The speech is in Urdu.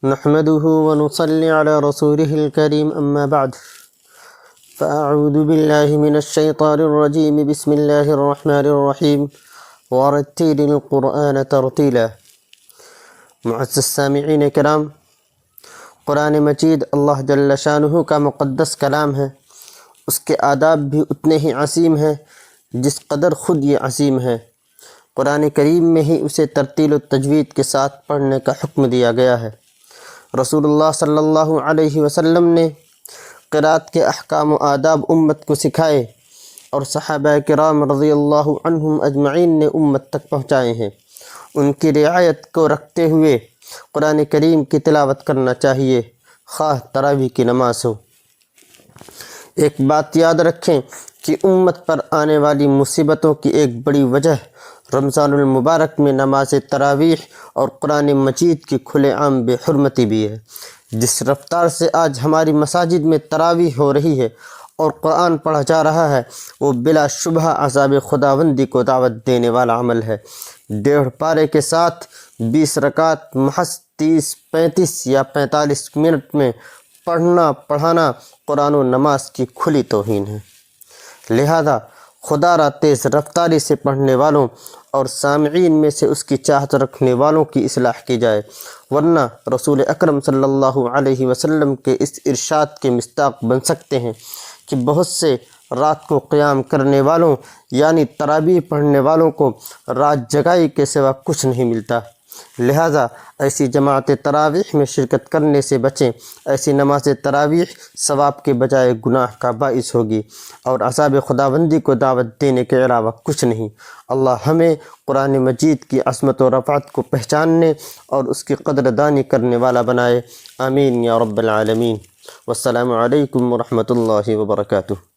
نحمده ونصلي على رسوله الكريم أما بعد فأعوذ بالله من الشيطان الرجيم بسم الله الرحمن الرحيم ورتل القرآن ترتیلا۔ معزز سامعین کرام، قرآن مجید اللہ جل شانہ کا مقدس کلام ہے۔ اس کے آداب بھی اتنے ہی عظیم ہیں جس قدر خود یہ عظیم ہے۔ قرآن کریم میں ہی اسے ترتیل و تجوید کے ساتھ پڑھنے کا حکم دیا گیا ہے۔ رسول اللہ صلی اللہ علیہ وسلم نے قرأت کے احکام و آداب امت کو سکھائے اور صحابہ کرام رضی اللہ عنہم اجمعین نے امت تک پہنچائے ہیں۔ ان کی رعایت کو رکھتے ہوئے قرآن کریم کی تلاوت کرنا چاہیے، خواہ تراویح کی نماز ہو۔ ایک بات یاد رکھیں کہ امت پر آنے والی مصیبتوں کی ایک بڑی وجہ رمضان المبارک میں نماز تراویح اور قرآن مجید کی کھلے عام بے حرمتی بھی ہے۔ جس رفتار سے آج ہماری مساجد میں تراویح ہو رہی ہے اور قرآن پڑھا جا رہا ہے، وہ بلا شبہ عذاب خداوندی کو دعوت دینے والا عمل ہے۔ 1.5 پارے کے ساتھ 20 رکعت محض 30، 35 یا 45 منٹ میں پڑھانا قرآن و نماز کی کھلی توہین ہے۔ لہذا خدا را تیز رفتاری سے پڑھنے والوں اور سامعین میں سے اس کی چاہت رکھنے والوں کی اصلاح کی جائے، ورنہ رسول اکرم صلی اللہ علیہ وسلم کے اس ارشاد کے مصداق بن سکتے ہیں کہ بہت سے رات کو قیام کرنے والوں یعنی تراویح پڑھنے والوں کو رات جگائی کے سوا کچھ نہیں ملتا۔ لہذا ایسی جماعت تراویح میں شرکت کرنے سے بچیں۔ ایسی نماز تراویح ثواب کے بجائے گناہ کا باعث ہوگی اور عذاب خداوندی کو دعوت دینے کے علاوہ کچھ نہیں۔ اللہ ہمیں قرآن مجید کی عظمت و رفعت کو پہچاننے اور اس کی قدردانی کرنے والا بنائے۔ آمین یا رب العالمین۔ والسلام علیکم ورحمۃ اللہ وبرکاتہ۔